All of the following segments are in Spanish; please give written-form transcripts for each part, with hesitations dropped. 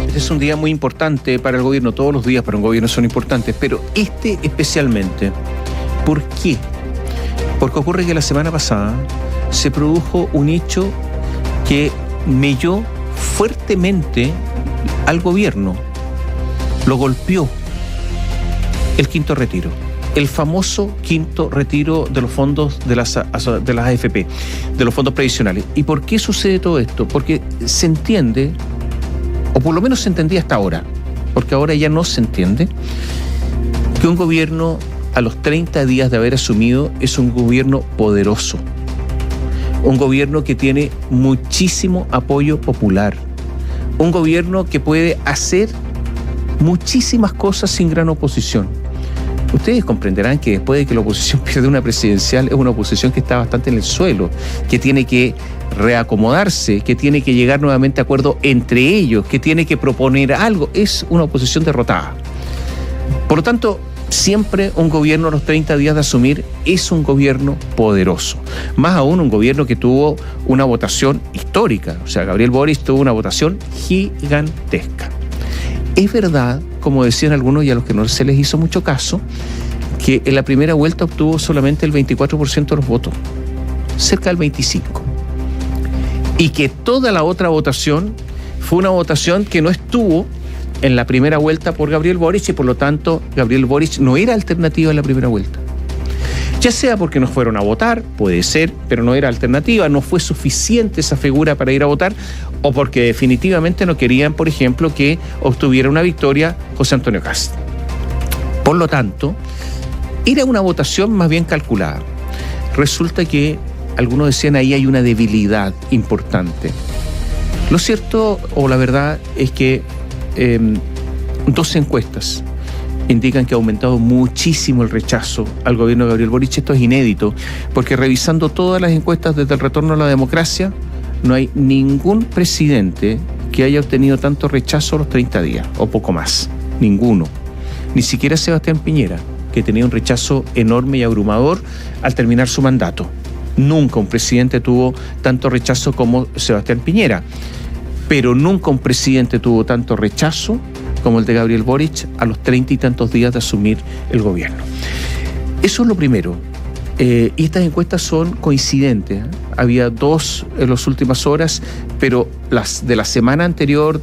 Este es un día muy importante para el gobierno. Todos los días para un gobierno son importantes, pero este especialmente. ¿Por qué? Porque ocurre que la semana pasada se produjo un hecho que melló fuertemente al gobierno. Lo golpeó. El quinto retiro. El famoso quinto retiro de los fondos de las AFP, de los fondos previsionales. ¿Y por qué sucede todo esto? Porque se entiende, o por lo menos se entendía hasta ahora, porque ahora ya no se entiende, que un gobierno a los 30 días de haber asumido es un gobierno poderoso. Un gobierno que tiene muchísimo apoyo popular. Un gobierno que puede hacer muchísimas cosas sin gran oposición. Ustedes comprenderán que después de que la oposición pierde una presidencial, es una oposición que está bastante en el suelo, que tiene que reacomodarse, que tiene que llegar nuevamente a acuerdo entre ellos, que tiene que proponer algo. Es una oposición derrotada. Por lo tanto, siempre un gobierno a los 30 días de asumir es un gobierno poderoso. Más aún un gobierno que tuvo una votación histórica. O sea, Gabriel Boric tuvo una votación gigantesca. Es verdad, como decían algunos y a los que no se les hizo mucho caso, que en la primera vuelta obtuvo solamente el 24% de los votos, cerca del 25%. Y que toda la otra votación fue una votación que no estuvo en la primera vuelta por Gabriel Boric y por lo tanto Gabriel Boric no era alternativa en la primera vuelta. Ya sea porque no fueron a votar, puede ser, pero no era alternativa, no fue suficiente esa figura para ir a votar, o porque definitivamente no querían, por ejemplo, que obtuviera una victoria José Antonio Kast. Por lo tanto, era una votación más bien calculada. Resulta que algunos decían ahí hay una debilidad importante. Lo cierto o la verdad es que 2 encuestas indican que ha aumentado muchísimo el rechazo al gobierno de Gabriel Boric. Esto es inédito, porque revisando todas las encuestas desde el retorno a la democracia, no hay ningún presidente que haya obtenido tanto rechazo a los 30 días, o poco más. Ninguno. Ni siquiera Sebastián Piñera, que tenía un rechazo enorme y abrumador al terminar su mandato. Nunca un presidente tuvo tanto rechazo como Sebastián Piñera, pero nunca un presidente tuvo tanto rechazo como el de Gabriel Boric a los 30 y tantos días de asumir el gobierno. Eso es lo primero. Y estas encuestas son coincidentes. Había 2 en las últimas horas, pero las de la semana anterior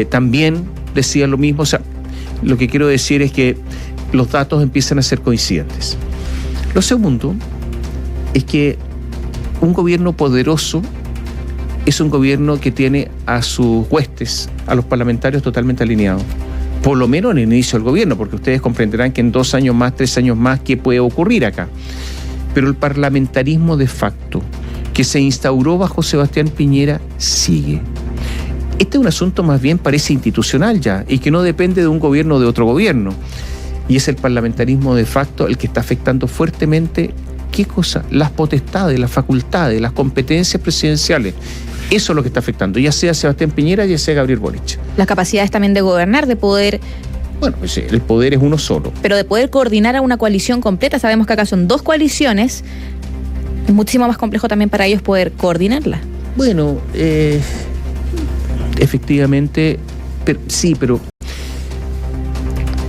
también decían lo mismo. O sea, lo que quiero decir es que los datos empiezan a ser coincidentes. Lo segundo es que un gobierno poderoso es un gobierno que tiene a sus huestes, a los parlamentarios totalmente alineados. Por lo menos en el inicio del gobierno, porque ustedes comprenderán que en 2 años más, 3 años más, ¿qué puede ocurrir acá? Pero el parlamentarismo de facto, que se instauró bajo Sebastián Piñera, sigue. Este es un asunto más bien parece institucional ya, y que no depende de un gobierno o de otro gobierno. Y es el parlamentarismo de facto el que está afectando fuertemente, ¿qué cosa? Las potestades, las facultades, las competencias presidenciales. Eso es lo que está afectando, ya sea Sebastián Piñera, ya sea Gabriel Boric. Las capacidades también de gobernar, de poder... Bueno, pues el poder es uno solo. Pero de poder coordinar a una coalición completa, sabemos que acá son 2 coaliciones, es muchísimo más complejo también para ellos poder coordinarla. Bueno, efectivamente, pero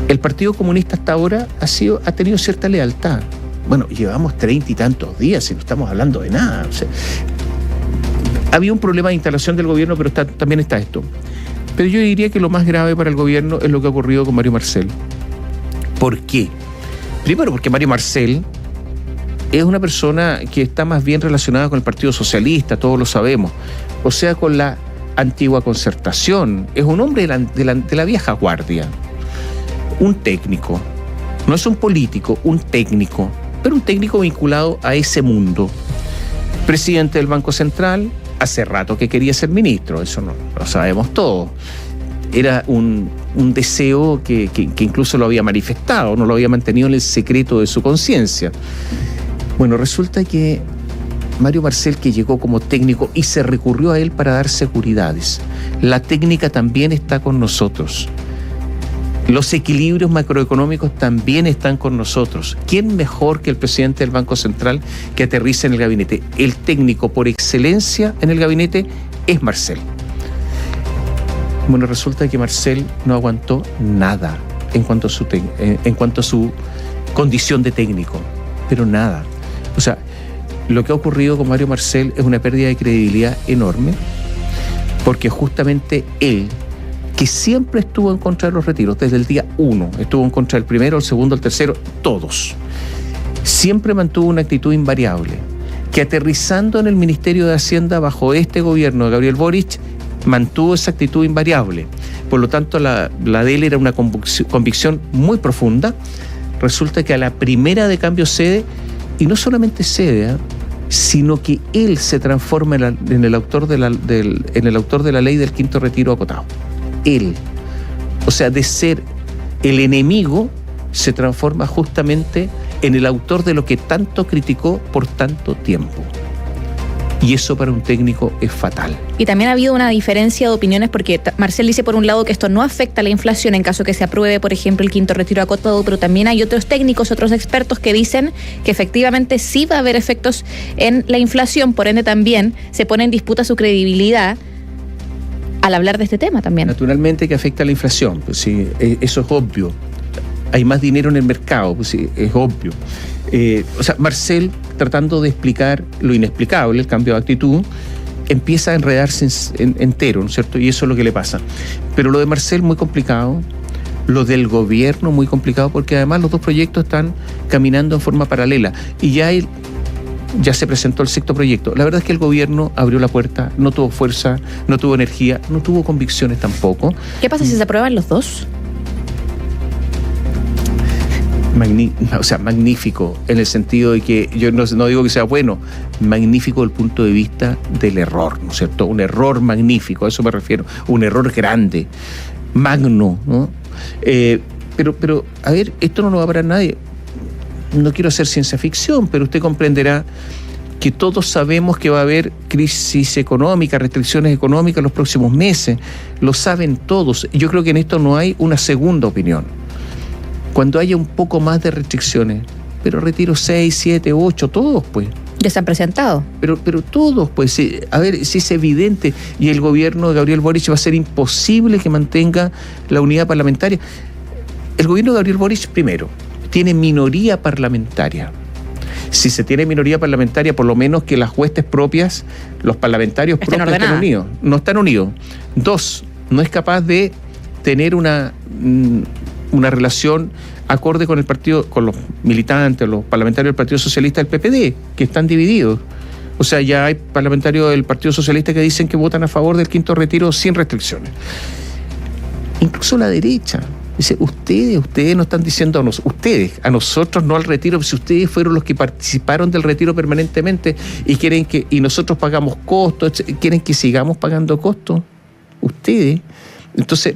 el Partido Comunista hasta ahora ha tenido cierta lealtad. Bueno, llevamos 30 y tantos días y no estamos hablando de nada. O sea, había un problema de instalación del gobierno, pero también está esto. Pero yo diría que lo más grave para el gobierno es lo que ha ocurrido con Mario Marcel. ¿Por qué? Primero, porque Mario Marcel es una persona que está más bien relacionada con el Partido Socialista, todos lo sabemos. O sea, con la antigua Concertación. Es un hombre de la vieja guardia. Un técnico. No es un político, un técnico. Pero un técnico vinculado a ese mundo. Presidente del Banco Central, hace rato que quería ser ministro, eso no lo sabemos todos. Era un deseo que incluso lo había manifestado, no lo había mantenido en el secreto de su conciencia. Bueno, resulta que Mario Marcel, que llegó como técnico y se recurrió a él para dar seguridades. La técnica también está con nosotros. Los equilibrios macroeconómicos también están con nosotros. ¿Quién mejor que el presidente del Banco Central que aterriza en el gabinete? El técnico por excelencia en el gabinete es Marcel. Bueno, resulta que Marcel no aguantó nada en cuanto a su condición de técnico, pero nada. O sea, lo que ha ocurrido con Mario Marcel es una pérdida de credibilidad enorme, porque justamente él, que siempre estuvo en contra de los retiros, desde el día 1, estuvo en contra del primero, el segundo, el tercero, todos, siempre mantuvo una actitud invariable, que aterrizando en el Ministerio de Hacienda bajo este gobierno de Gabriel Boric, mantuvo esa actitud invariable. Por lo tanto, la de él era una convicción muy profunda. Resulta que a la primera de cambio cede, y no solamente cede, sino que él se transforma en el autor de la ley del quinto retiro acotado. Él. O sea, de ser el enemigo, se transforma justamente en el autor de lo que tanto criticó por tanto tiempo. Y eso para un técnico es fatal. Y también ha habido una diferencia de opiniones porque Marcel dice por un lado que esto no afecta a la inflación en caso que se apruebe, por ejemplo, el quinto retiro acotado, pero también hay otros técnicos, otros expertos que dicen que efectivamente sí va a haber efectos en la inflación, por ende también se pone en disputa su credibilidad al hablar de este tema también. Naturalmente que afecta a la inflación, pues sí, eso es obvio. Hay más dinero en el mercado, pues sí, es obvio. O sea, Marcel, tratando de explicar lo inexplicable, el cambio de actitud, empieza a enredarse entero, ¿no es cierto? Y eso es lo que le pasa. Pero lo de Marcel muy complicado, lo del gobierno muy complicado, porque además los dos proyectos están caminando en forma paralela. Y ya se presentó el sexto proyecto. La verdad es que el gobierno abrió la puerta, no tuvo fuerza, no tuvo energía, no tuvo convicciones tampoco. ¿Qué pasa si se aprueban los dos? Magnífico, en el sentido de que yo no digo que sea bueno, magnífico desde el punto de vista del error, ¿no es cierto? Un error magnífico, a eso me refiero, un error grande, magno, ¿no? Pero, a ver, esto no lo va a parar nadie. No quiero hacer ciencia ficción, pero usted comprenderá que todos sabemos que va a haber crisis económica, restricciones económicas en los próximos meses, lo saben todos. Yo creo que en esto no hay una segunda opinión. Cuando haya un poco más de restricciones, pero retiro 6, 7, 8, todos pues. Ya se han presentado. Pero todos pues, a ver, si es evidente, y el gobierno de Gabriel Boric va a ser imposible que mantenga la unidad parlamentaria. El gobierno de Gabriel Boric, primero, tiene minoría parlamentaria. Si se tiene minoría parlamentaria, por lo menos que las huestes propias, los parlamentarios propios estén unidos. No están unidos. 2, no es capaz de tener una relación acorde con el partido, con los militantes, los parlamentarios del Partido Socialista del PPD, que están divididos. O sea, ya hay parlamentarios del Partido Socialista que dicen que votan a favor del quinto retiro sin restricciones. Incluso la derecha dice, ustedes no están diciendo a nosotros no al retiro, si ustedes fueron los que participaron del retiro permanentemente y quieren y nosotros pagamos costos, quieren que sigamos pagando costos, ustedes. Entonces,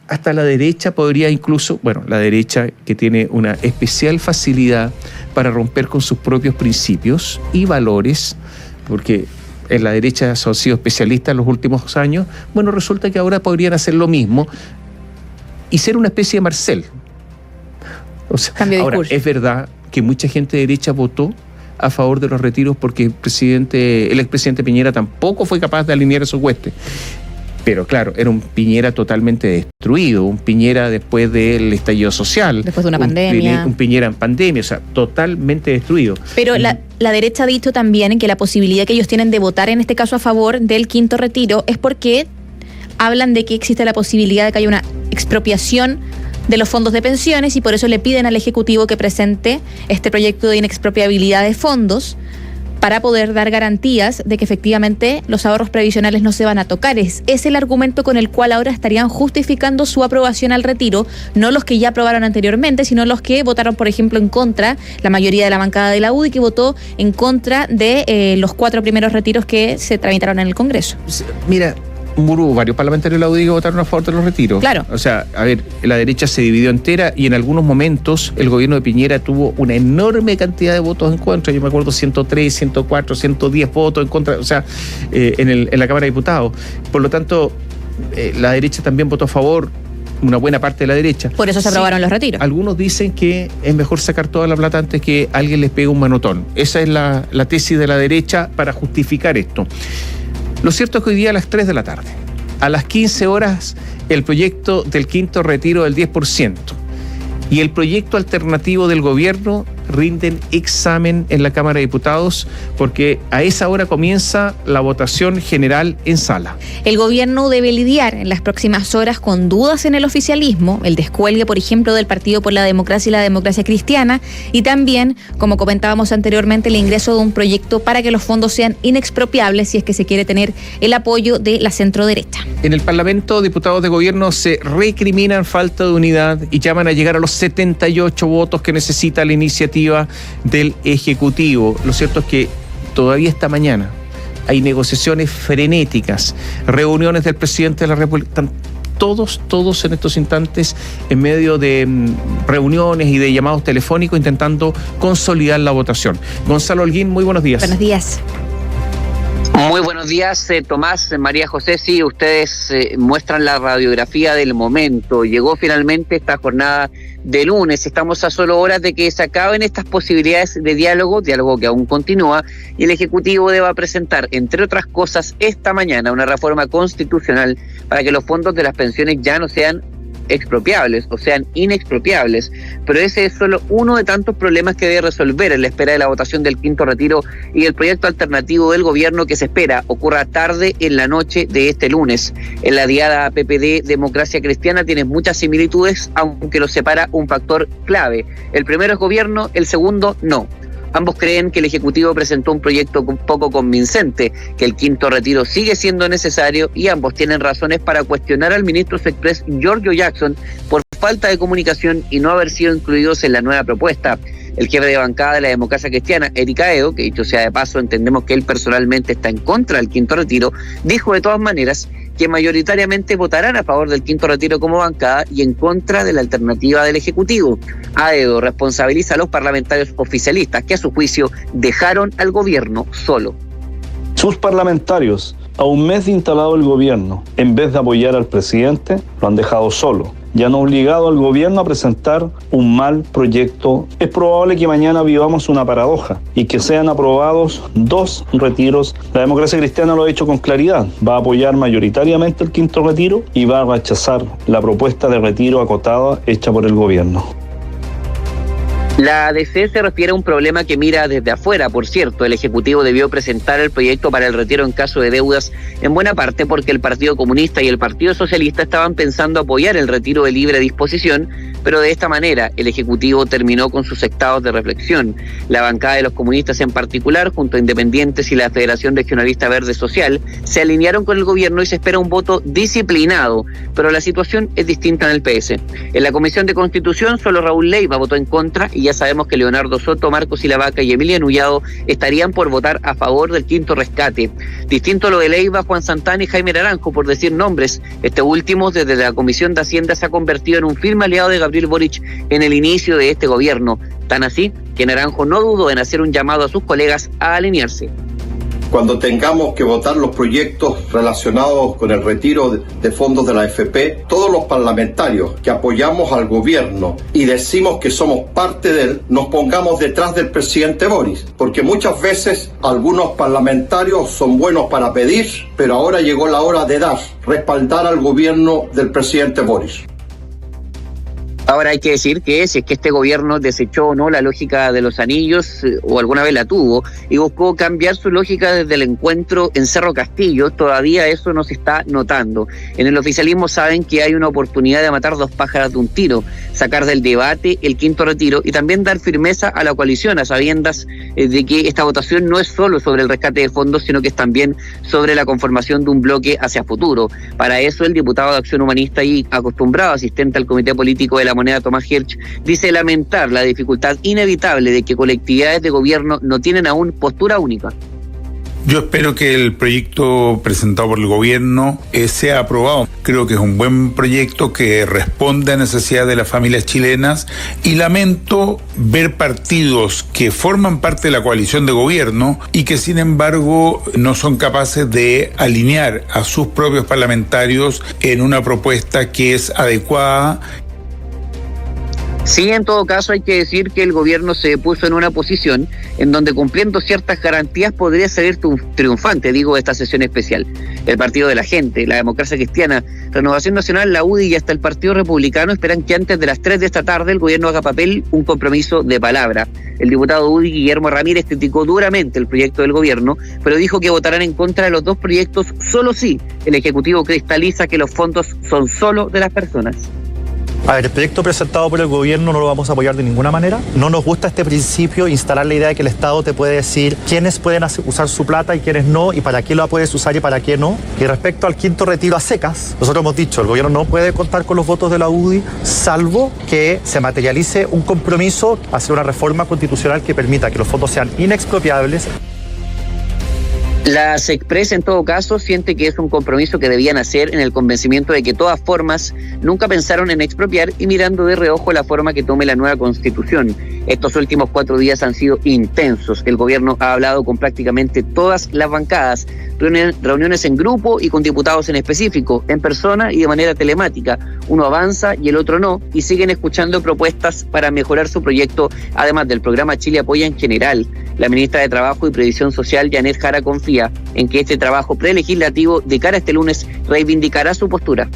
hasta la derecha podría incluso, la derecha que tiene una especial facilidad para romper con sus propios principios y valores, porque en la derecha han sido especialistas en los últimos años, resulta que ahora podrían hacer lo mismo y ser una especie de Marcel. O sea, ahora, es verdad que mucha gente de derecha votó a favor de los retiros porque el expresidente Piñera tampoco fue capaz de alinear esos huestes. Pero claro, era un Piñera totalmente destruido, un Piñera después del estallido social. Después de una pandemia. Un Piñera en pandemia, o sea, totalmente destruido. Pero la derecha ha dicho también que la posibilidad que ellos tienen de votar en este caso a favor del quinto retiro es porque hablan de que existe la posibilidad de que haya una expropiación de los fondos de pensiones y por eso le piden al Ejecutivo que presente este proyecto de inexpropiabilidad de fondos para poder dar garantías de que efectivamente los ahorros previsionales no se van a tocar. Es el argumento con el cual ahora estarían justificando su aprobación al retiro, no los que ya aprobaron anteriormente, sino los que votaron, por ejemplo, en contra, la mayoría de la bancada de la UDI, que votó en contra de los 4 primeros retiros que se tramitaron en el Congreso. Mira, hubo varios parlamentarios de la UDI que votaron a favor de los retiros. Claro. O sea, a ver, la derecha se dividió entera y en algunos momentos el gobierno de Piñera tuvo una enorme cantidad de votos en contra. Yo me acuerdo 103, 104, 110 votos en contra, o sea, en la Cámara de Diputados. Por lo tanto, la derecha también votó a favor, una buena parte de la derecha. Por eso se aprobaron los retiros. Algunos dicen que es mejor sacar toda la plata antes que alguien les pegue un manotón. Esa es la tesis de la derecha para justificar esto. Lo cierto es que hoy día a las 3 de la tarde A las 15 horas, el proyecto del quinto retiro del 10%. Y el proyecto alternativo del gobierno rinden examen en la Cámara de Diputados porque a esa hora comienza la votación general en sala. El gobierno debe lidiar en las próximas horas con dudas en el oficialismo, el descuelgue, por ejemplo, del Partido por la Democracia y la Democracia Cristiana, y también, como comentábamos anteriormente, el ingreso de un proyecto para que los fondos sean inexpropiables si es que se quiere tener el apoyo de la centroderecha. En el Parlamento, diputados de gobierno se recriminan falta de unidad y llaman a llegar a los 78 votos que necesita la iniciativa del Ejecutivo. Lo cierto es que todavía esta mañana hay negociaciones frenéticas, reuniones del presidente de la República. Están todos en estos instantes en medio de reuniones y de llamados telefónicos intentando consolidar la votación. Gonzalo Holguín, muy buenos días. Buenos días. Muy buenos días, Tomás, María José. Sí, ustedes muestran la radiografía del momento. Llegó finalmente esta jornada de lunes. Estamos a solo horas de que se acaben estas posibilidades de diálogo que aún continúa, y el Ejecutivo deba presentar, entre otras cosas, esta mañana una reforma constitucional para que los fondos de las pensiones ya no sean expropiables o sean inexpropiables, pero ese es solo uno de tantos problemas que debe resolver en la espera de la votación del quinto retiro y el proyecto alternativo del gobierno que se espera ocurra tarde en la noche de este lunes. En la diada PPD Democracia Cristiana tiene muchas similitudes, aunque los separa un factor clave. El primero es gobierno, el segundo no. Ambos creen que el Ejecutivo presentó un proyecto poco convincente, que el quinto retiro sigue siendo necesario, y ambos tienen razones para cuestionar al ministro Express Giorgio Jackson por falta de comunicación y no haber sido incluidos en la nueva propuesta. El jefe de bancada de la Democracia Cristiana, Eric Aedo, que dicho sea de paso entendemos que él personalmente está en contra del quinto retiro, dijo de todas maneras que mayoritariamente votarán a favor del quinto retiro como bancada y en contra de la alternativa del Ejecutivo. Aedo responsabiliza a los parlamentarios oficialistas que a su juicio dejaron al gobierno solo. Sus parlamentarios, a un mes de instalado el gobierno, en vez de apoyar al presidente, lo han dejado solo y han obligado al gobierno a presentar un mal proyecto. Es probable que mañana vivamos una paradoja y que sean aprobados 2 retiros. La Democracia Cristiana lo ha hecho con claridad. Va a apoyar mayoritariamente el quinto retiro y va a rechazar la propuesta de retiro acotada hecha por el gobierno. La ADC se refiere a un problema que mira desde afuera. Por cierto, el Ejecutivo debió presentar el proyecto para el retiro en caso de deudas, en buena parte porque el Partido Comunista y el Partido Socialista estaban pensando apoyar el retiro de libre disposición, pero de esta manera el Ejecutivo terminó con sus estados de reflexión. La bancada de los comunistas en particular, junto a Independientes y la Federación Regionalista Verde Social, se alinearon con el gobierno y se espera un voto disciplinado, pero la situación es distinta en el PS. En la Comisión de Constitución solo Raúl Leiva votó en contra, y ya sabemos que Leonardo Soto, Marcos Silavaca y Emilia Nullado estarían por votar a favor del quinto rescate. Distinto a lo de Leiva, Juan Santana y Jaime Naranjo, por decir nombres. Este último, desde la Comisión de Hacienda, se ha convertido en un firme aliado de Gabriel Boric en el inicio de este gobierno. Tan así que Naranjo no dudó en hacer un llamado a sus colegas a alinearse. Cuando tengamos que votar los proyectos relacionados con el retiro de fondos de la AFP, todos los parlamentarios que apoyamos al gobierno y decimos que somos parte de él, nos pongamos detrás del presidente Boris, porque muchas veces algunos parlamentarios son buenos para pedir, pero ahora llegó la hora de respaldar al gobierno del presidente Boris. Ahora hay que decir que si es que este gobierno desechó o no la lógica de los anillos, o alguna vez la tuvo, y buscó cambiar su lógica desde el encuentro en Cerro Castillo, todavía eso no se está notando. En el oficialismo saben que hay una oportunidad de matar 2 pájaros de un tiro, sacar del debate el quinto retiro y también dar firmeza a la coalición, a sabiendas de que esta votación no es solo sobre el rescate de fondos, sino que es también sobre la conformación de un bloque hacia futuro. Para eso el diputado de Acción Humanista y acostumbrado asistente al Comité Político de la Moneda, Tomás Hirsch, dice lamentar la dificultad inevitable de que colectividades de gobierno no tienen aún postura única. Yo espero que el proyecto presentado por el gobierno sea aprobado. Creo que es un buen proyecto que responde a necesidades de las familias chilenas, y lamento ver partidos que forman parte de la coalición de gobierno y que sin embargo no son capaces de alinear a sus propios parlamentarios en una propuesta que es adecuada. Sí, en todo caso hay que decir que el gobierno se puso en una posición en donde, cumpliendo ciertas garantías, podría salir triunfante, digo, esta sesión especial. El Partido de la Gente, la Democracia Cristiana, Renovación Nacional, la UDI y hasta el Partido Republicano esperan que antes de las 3 de esta tarde el gobierno haga papel un compromiso de palabra. El diputado UDI, Guillermo Ramírez, criticó duramente el proyecto del gobierno, pero dijo que votarán en contra de los dos proyectos solo si el Ejecutivo cristaliza que los fondos son solo de las personas. A ver, el proyecto presentado por el gobierno no lo vamos a apoyar de ninguna manera. No nos gusta este principio, instalar la idea de que el Estado te puede decir quiénes pueden usar su plata y quiénes no, y para qué la puedes usar y para qué no. Y respecto al quinto retiro a secas, nosotros hemos dicho, el gobierno no puede contar con los votos de la UDI, salvo que se materialice un compromiso a hacer una reforma constitucional que permita que los fondos sean inexpropiables. La SECPRES, en todo caso, siente que es un compromiso que debían hacer en el convencimiento de que, de todas formas, nunca pensaron en expropiar y mirando de reojo la forma que tome la nueva Constitución. Estos últimos 4 días han sido intensos. El gobierno ha hablado con prácticamente todas las bancadas, reuniones en grupo y con diputados en específico, en persona y de manera telemática. Uno avanza y el otro no, y siguen escuchando propuestas para mejorar su proyecto, además del programa Chile Apoya en general. La ministra de Trabajo y Previsión Social, Janet Jara, confía en que este trabajo prelegislativo de cara a este lunes reivindicará su postura.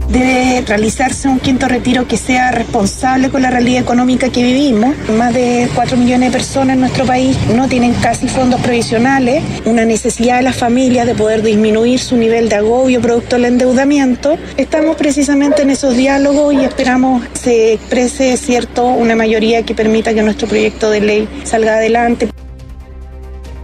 Debe realizarse un quinto retiro que sea responsable con la realidad económica que vivimos. Más de 4 millones de personas en nuestro país no tienen casi fondos previsionales. Una necesidad de las familias de poder disminuir su nivel de agobio producto del endeudamiento. Estamos precisamente en esos diálogos y esperamos se exprese, una mayoría que permita que nuestro proyecto de ley salga adelante.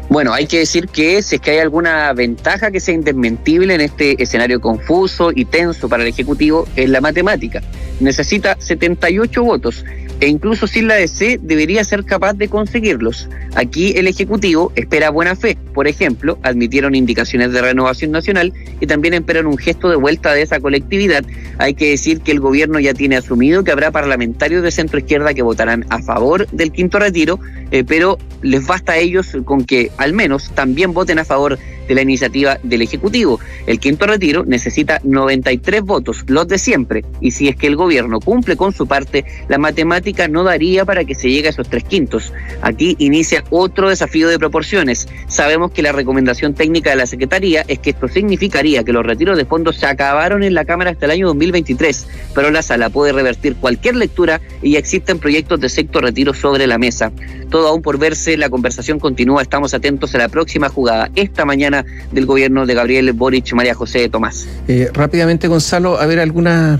Bueno, hay que decir que si es que hay alguna ventaja que sea indesmentible en este escenario confuso y tenso para el Ejecutivo, es la matemática. Necesita 78 votos e incluso sin la DC debería ser capaz de conseguirlos. Aquí el Ejecutivo espera buena fe. Por ejemplo, admitieron indicaciones de Renovación Nacional y también esperan un gesto de vuelta de esa colectividad. Hay que decir que el gobierno ya tiene asumido que habrá parlamentarios de centro izquierda que votarán a favor del quinto retiro, pero les basta a ellos con que al menos también voten a favor de la iniciativa del Ejecutivo. El quinto retiro necesita 93 votos, los de siempre, y si es que el gobierno cumple con su parte, la matemática no daría para que se llegue a esos 3/5. Aquí inicia otro desafío de proporciones. Sabemos que la recomendación técnica de la Secretaría es que esto significaría que los retiros de fondos se acabaron en la Cámara hasta el año 2023, pero la Sala puede revertir cualquier lectura y ya existen proyectos de sexto retiro sobre la mesa. Todo aún por verse, la conversación continúa, estamos atentos a la próxima jugada esta mañana del gobierno de Gabriel Boric, María José Tomás. Rápidamente, Gonzalo, a ver algunas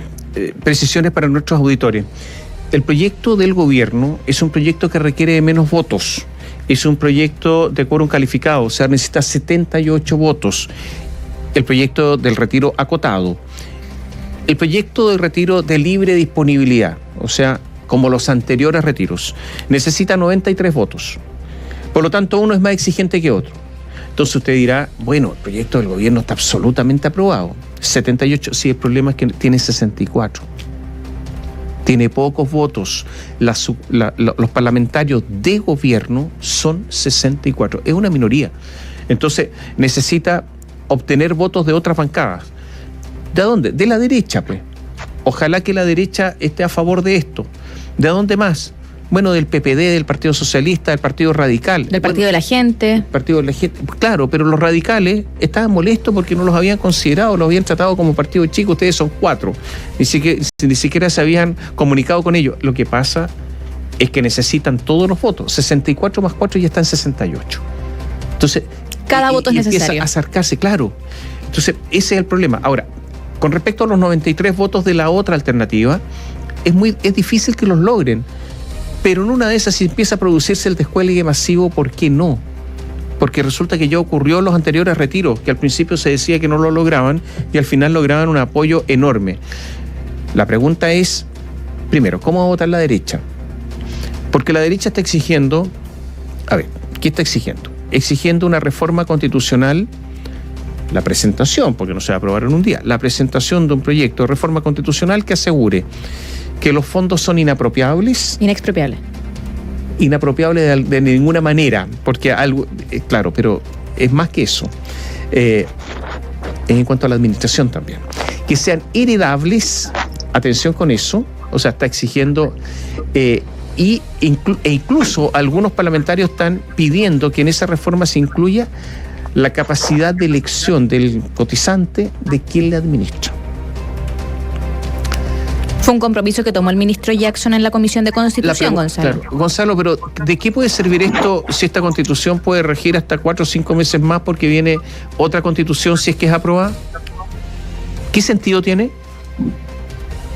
precisiones para nuestros auditores. El proyecto del gobierno es un proyecto que requiere de menos votos. Es un proyecto de quórum calificado, o sea, necesita 78 votos. El proyecto del retiro acotado. El proyecto del retiro de libre disponibilidad, o sea, como los anteriores retiros, necesita 93 votos. Por lo tanto, uno es más exigente que otro. Entonces usted dirá, bueno, el proyecto del gobierno está absolutamente aprobado. 78, sí, el problema es que tiene 64. Tiene pocos votos. Los parlamentarios de gobierno son 64. Es una minoría. Entonces necesita obtener votos de otras bancadas. ¿De dónde? De la derecha, pues. Ojalá que la derecha esté a favor de esto. ¿De dónde más? Bueno, del PPD, del Partido Socialista, del Partido Radical. Del Partido de la Gente. Partido de la Gente, claro, pero los radicales estaban molestos porque no los habían considerado, los habían tratado como partido chico, ustedes son 4. Ni siquiera se habían comunicado con ellos. Lo que pasa es que necesitan todos los votos. 64 más 4 ya están 68. Entonces, cada voto es necesario. Empieza a acercarse, claro. Entonces, ese es el problema. Ahora, con respecto a los 93 votos de la otra alternativa, es difícil que los logren. Pero en una de esas, si empieza a producirse el descuelgue masivo, ¿por qué no? Porque resulta que ya ocurrió en los anteriores retiros, que al principio se decía que no lo lograban y al final lograban un apoyo enorme. La pregunta es, primero, ¿cómo va a votar la derecha? Porque la derecha está exigiendo, ¿qué está exigiendo? Exigiendo una reforma constitucional, la presentación, porque no se va a aprobar en un día, la presentación de un proyecto de reforma constitucional que asegure que los fondos son inapropiables. Inapropiables de ninguna manera, porque algo, claro, pero es más que eso. En cuanto a la administración también. Que sean heredables, atención con eso, O sea, está exigiendo e incluso algunos parlamentarios están pidiendo que en esa reforma se incluya la capacidad de elección del cotizante de quien le administra. Fue un compromiso que tomó el ministro Jackson en la Comisión de Constitución, Gonzalo. Claro, Gonzalo, pero ¿de qué puede servir esto si esta Constitución puede regir hasta 4 o 5 meses más porque viene otra Constitución si es que es aprobada? ¿Qué sentido tiene?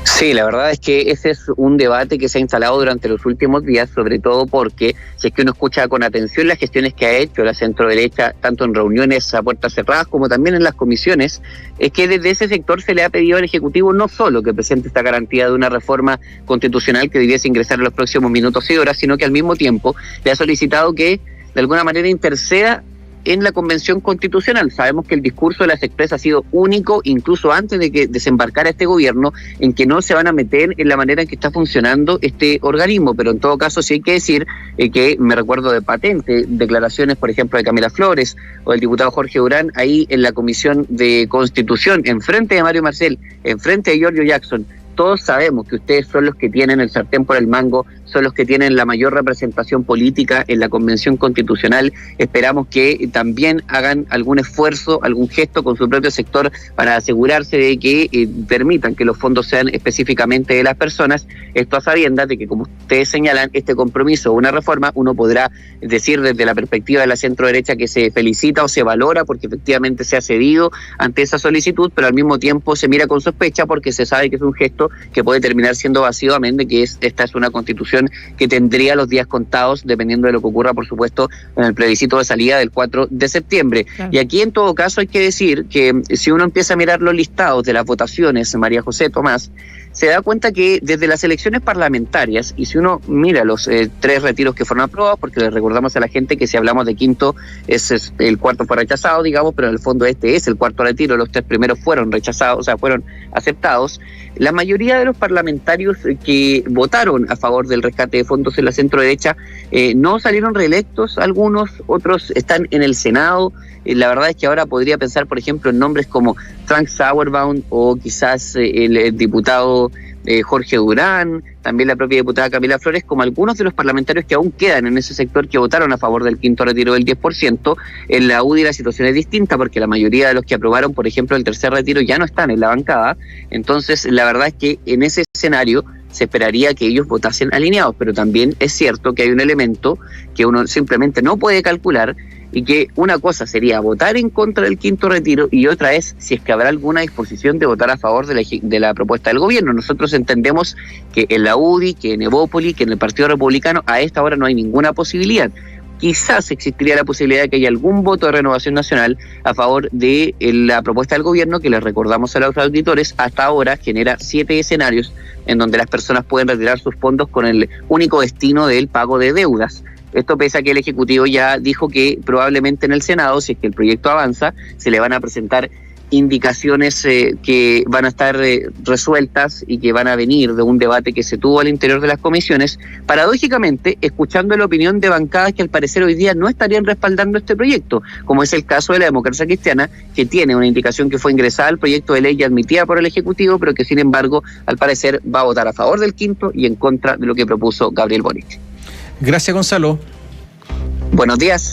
Sí, la verdad es que ese es un debate que se ha instalado durante los últimos días, sobre todo porque si es que uno escucha con atención las gestiones que ha hecho la centroderecha, tanto en reuniones a puertas cerradas como también en las comisiones, es que desde ese sector se le ha pedido al Ejecutivo no solo que presente esta garantía de una reforma constitucional que debiese ingresar en los próximos minutos y horas, sino que al mismo tiempo le ha solicitado que de alguna manera interceda en la Convención Constitucional. Sabemos que el discurso de las expresas ha sido único, incluso antes de que desembarcara este gobierno, en que no se van a meter en la manera en que está funcionando este organismo, pero en todo caso sí hay que decir que me recuerdo de patente, declaraciones por ejemplo de Camila Flores o del diputado Jorge Durán, ahí en la Comisión de Constitución, enfrente de Mario Marcel, enfrente de Giorgio Jackson. Todos sabemos que ustedes son los que tienen el sartén por el mango, son los que tienen la mayor representación política en la Convención Constitucional. Esperamos que también hagan algún esfuerzo, algún gesto con su propio sector para asegurarse de que permitan que los fondos sean específicamente de las personas. Esto a sabiendas de que, como ustedes señalan, este compromiso o una reforma, uno podrá decir desde la perspectiva de la centroderecha que se felicita o se valora porque efectivamente se ha cedido ante esa solicitud, pero al mismo tiempo se mira con sospecha porque se sabe que es un gesto que puede terminar siendo vacío, amén de que esta es una constitución que tendría los días contados, dependiendo de lo que ocurra, por supuesto, en el plebiscito de salida del 4 de septiembre. Claro. Y aquí, en todo caso, hay que decir que si uno empieza a mirar los listados de las votaciones, María José, Tomás, se da cuenta que desde las elecciones parlamentarias, y si uno mira los 3 retiros que fueron aprobados, porque les recordamos a la gente que si hablamos de quinto, el cuarto fue rechazado, digamos, pero en el fondo este es el cuarto retiro, los 3 primeros fueron rechazados, o sea, fueron aceptados. La mayoría de los parlamentarios que votaron a favor del rescate de fondos en la centroderecha no salieron reelectos, algunos, otros están en el Senado. La verdad es que ahora podría pensar, por ejemplo, en nombres como Frank Sauerbaum o quizás el diputado Jorge Durán, también la propia diputada Camila Flores, como algunos de los parlamentarios que aún quedan en ese sector que votaron a favor del quinto retiro del 10%. En la UDI la situación es distinta porque la mayoría de los que aprobaron, por ejemplo, el tercer retiro ya no están en la bancada. Entonces, la verdad es que en ese escenario se esperaría que ellos votasen alineados, pero también es cierto que hay un elemento que uno simplemente no puede calcular, y que una cosa sería votar en contra del quinto retiro y otra es si es que habrá alguna disposición de votar a favor de la propuesta del gobierno. Nosotros entendemos que en la UDI, que en Evópoli, que en el Partido Republicano a esta hora no hay ninguna posibilidad. Quizás existiría la posibilidad de que haya algún voto de Renovación Nacional a favor de la propuesta del gobierno, que les recordamos a los auditores, hasta ahora genera 7 escenarios en donde las personas pueden retirar sus fondos con el único destino del pago de deudas. Esto pese a que el Ejecutivo ya dijo que probablemente en el Senado, si es que el proyecto avanza, se le van a presentar indicaciones que van a estar resueltas y que van a venir de un debate que se tuvo al interior de las comisiones, paradójicamente escuchando la opinión de bancadas que al parecer hoy día no estarían respaldando este proyecto, como es el caso de la Democracia Cristiana, que tiene una indicación que fue ingresada al proyecto de ley y admitida por el Ejecutivo, pero que sin embargo al parecer va a votar a favor del quinto y en contra de lo que propuso Gabriel Boric. Gracias, Gonzalo. Buenos días.